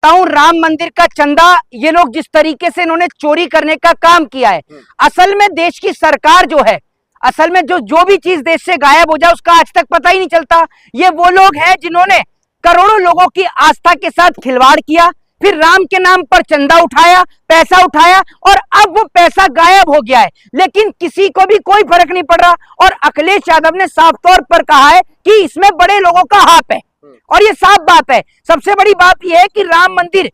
ताऊ राम मंदिर का चंदा ये लोग जिस तरीके से इन्होंने चोरी करने का काम किया है, असल में देश की सरकार जो है, असल में जो भी चीज देश से गायब हो जाए उसका आज तक पता ही नहीं चलता। ये वो लोग हैं जिन्होंने करोड़ों लोगों की आस्था के साथ खिलवाड़ किया, फिर राम के नाम पर चंदा उठाया, पैसा उठाया और अब वो पैसा गायब हो गया है, लेकिन किसी को भी कोई फर्क नहीं पड़ रहा। और अखिलेश यादव ने साफ तौर पर कहा है कि इसमें बड़े लोगों का हाथ है और ये साफ बात है। सबसे बड़ी बात यह है कि राम मंदिर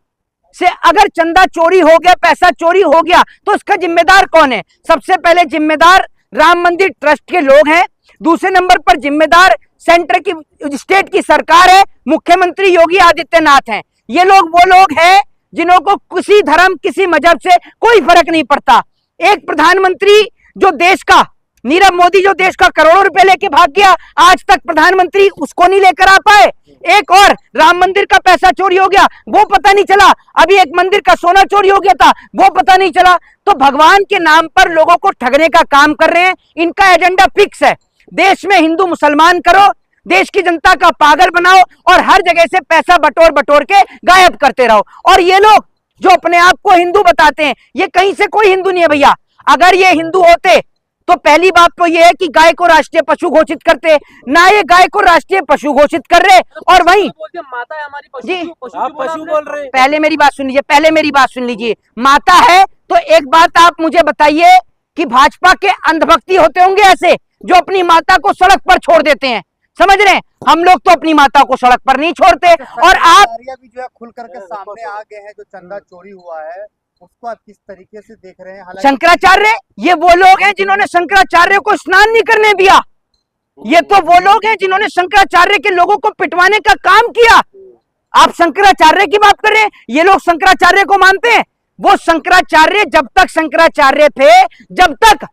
से अगर चंदा चोरी हो गया, पैसा चोरी हो गया, तो इसका जिम्मेदार कौन है? सबसे पहले जिम्मेदार राम मंदिर ट्रस्ट के लोग हैं, दूसरे नंबर पर जिम्मेदार सेंटर की, स्टेट की सरकार है, मुख्यमंत्री योगी आदित्यनाथ हैं। ये लोग वो लोग हैं जिन्हों को किसी धर्म, किसी मजहब से कोई फर्क नहीं पड़ता। एक प्रधानमंत्री जो देश का, नीरव मोदी जो देश का करोड़ों रुपए लेके भाग गया, आज तक प्रधानमंत्री उसको नहीं लेकर आ पाए। एक और राम मंदिर का पैसा चोरी हो गया, वो पता नहीं चला। अभी एक मंदिर का सोना चोरी हो गया था, वो पता नहीं चला। तो भगवान के नाम पर लोगों को ठगने का काम कर रहे हैं। इनका एजेंडा फिक्स है, देश में हिंदू मुसलमान करो, देश की जनता का पागल बनाओ और हर जगह से पैसा बटोर बटोर के गायब करते रहो। और ये लोग जो अपने आप को हिंदू बताते हैं, ये कहीं से कोई हिंदू नहीं है भैया। अगर ये हिंदू होते तो पहली बात तो ये है कि गाय को राष्ट्रीय पशु घोषित करते, ना ये गाय को राष्ट्रीय पशु घोषित कर रहे। और वहीं माता है हमारी पशु, जी आप पशु बोल रहे हैं। पहले मेरी बात सुन लीजिए, पहले मेरी बात सुन लीजिए। माता है तो एक बात आप मुझे बताइए कि भाजपा के अंधभक्ति होते होंगे ऐसे जो अपनी माता को सड़क पर छोड़ देते हैं, समझ रहे हैं? हम लोग तो अपनी माता को सड़क पर नहीं छोड़ते। और आप भी जो है खुल करके सामने आ गए हैं, जो चंदा चोरी हुआ है उसको आप किस तरीके से देख रहे हैं? शंकराचार्य, ये वो लोग हैं जिन्होंने शंकराचार्य को स्नान नहीं करने दिया। ये तो वो लोग हैं जिन्होंने शंकराचार्य के लोगों को पिटवाने का काम किया। आप शंकराचार्य की बात कर रहे हैं, ये लोग शंकराचार्य को मानते हैं। वो शंकराचार्य जब तक शंकराचार्य थे, जब तक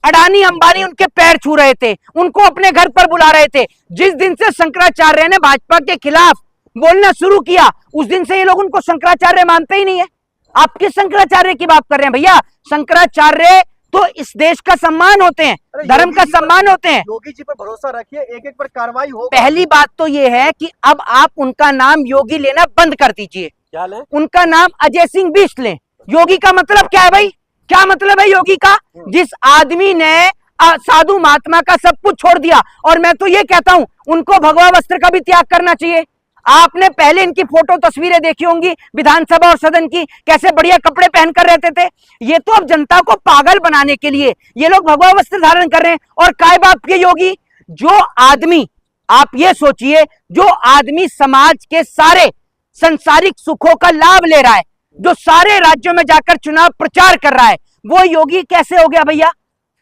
अडानी अंबानी उनके पैर छू रहे थे, उनको अपने घर पर बुला रहे थे। जिस दिन से शंकराचार्य ने भाजपा के खिलाफ बोलना शुरू किया, उस दिन से ये लोग उनको शंकराचार्य मानते ही नहीं है। आप किस शंकराचार्य की बात कर रहे हैं भैया? शंकराचार्य तो इस देश का सम्मान होते हैं, धर्म का सम्मान होते हैं। योगी जी पर भरोसा रखिए, एक एक पर कार्रवाई हो। पहली बात तो ये है कि अब आप उनका नाम योगी लेना बंद कर दीजिए। क्या लें? उनका नाम अजय सिंह बिष्ट लें। योगी का मतलब क्या है भाई? क्या मतलब है योगी का? जिस आदमी ने साधु महात्मा का सब कुछ छोड़ दिया। और मैं तो ये कहता हूं उनको भगवा वस्त्र का भी त्याग करना चाहिए। आपने पहले इनकी फोटो तस्वीरें देखी होंगी विधानसभा और सदन की, कैसे बढ़िया कपड़े पहनकर रहते थे। ये तो अब जनता को पागल बनाने के लिए ये लोग भगवा वस्त्र धारण कर रहे हैं। और काय बाप के योगी, जो आदमी, आप ये सोचिए, जो आदमी समाज के सारे संसारिक सुखों का लाभ ले रहा है, जो सारे राज्यों में जाकर चुनाव प्रचार कर रहा है, वो योगी कैसे हो गया भैया?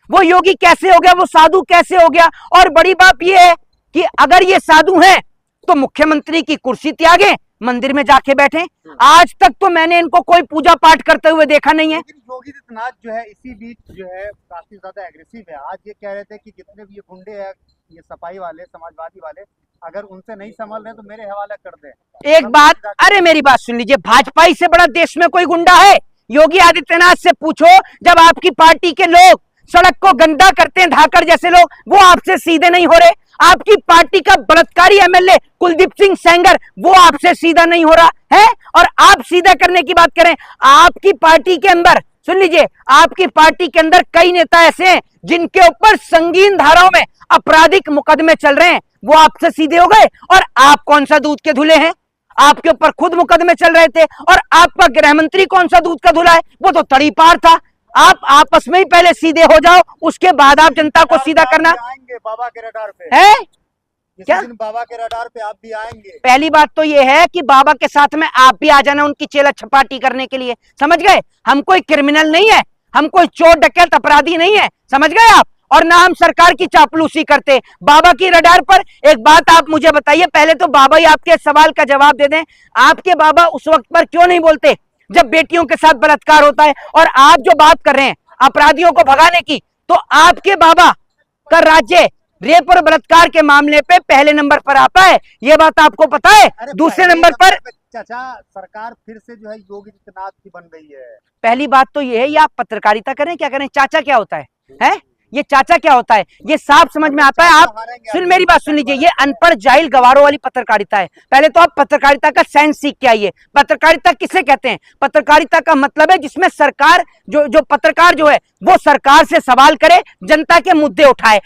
वो योगी कैसे हो गया? वो साधु कैसे हो गया? और बड़ी बात यह है कि अगर ये साधु हैं तो मुख्यमंत्री की कुर्सी त्यागे, मंदिर में जाके बैठे। आज तक तो मैंने इनको कोई पूजा पाठ करते हुए देखा नहीं है। योगी आदित्यनाथ जो है इसी बीच जो है काफी ज्यादा एग्रेसिव है। आज ये कह रहे थे कि जितने भी ये गुंडे हैं, ये सपाई वाले, समाजवादी वाले, अगर उनसे नहीं संभल रहे तो मेरे हवाले कर दें। एक बात, अरे मेरी बात सुन लीजिए, भाजपा से बड़ा देश में कोई गुंडा है? योगी आदित्यनाथ से पूछो, जब आपकी पार्टी के लोग सड़क को गंदा करते हैं, धाकड़ जैसे लोग, वो आपसे सीधे नहीं हो रहे। आपकी पार्टी का बलात्कारी एमएलए कुलदीप सिंह सेंगर, वो आपसे सीधा नहीं हो रहा है। और आप सीधा करने की बात करें, आपकी पार्टी के अंदर, सुन लीजिए, आपकी पार्टी के अंदर कई नेता ऐसे हैं जिनके ऊपर संगीन धाराओं में आपराधिक मुकदमे चल रहे हैं, वो आपसे सीधे हो गए। और आप कौन सा दूध के धुले हैं? आपके ऊपर खुद मुकदमे चल रहे थे। और आपका गृह मंत्री कौन सा दूध का धुला है? वो तो तड़ी पार था। आप आपस में ही पहले सीधे हो जाओ, उसके बाद आप जनता को सीधा करना। आएंगे बाबा के रडार पे है क्या? बाबा के रडार पे आप भी आएंगे। पहली बात तो ये है कि बाबा के साथ में आप भी आ जाना उनकी चेला छपाटी करने के लिए, समझ गए? हम कोई क्रिमिनल नहीं है, हम कोई चोर डकैत अपराधी नहीं है, समझ गए आप? और ना हम सरकार की चापलूसी करते। बाबा की रडार पर एक बात आप मुझे बताइए, पहले तो बाबा ही आपके सवाल का जवाब दे दें। आपके बाबा उस वक्त पर क्यों नहीं बोलते जब बेटियों के साथ बलात्कार होता है? और आप जो बात कर रहे हैं अपराधियों को भगाने की, तो आपके बाबा का राज्य रेप और बलात्कार के मामले पे पहले नंबर पर आता है, ये बात आपको पता है। दूसरे नंबर पर चाचा सरकार फिर से जो है योगी आदित्यनाथ की बन गई है। पहली बात तो ये है, ये आप पत्रकारिता करें क्या करें, चाचा क्या होता है? ये चाचा क्या होता है, ये साफ समझ में आता है। आप सुन, मेरी बात सुन लीजिए, ये अनपढ़ जाहिल गवारों वाली पत्रकारिता है। पहले तो आप पत्रकारिता का सेंस सीख के आइए। पत्रकारिता किसे कहते हैं? पत्रकारिता का मतलब है जिसमें सरकार जो पत्रकार जो है वो सरकार से सवाल करे, जनता के मुद्दे उठाए।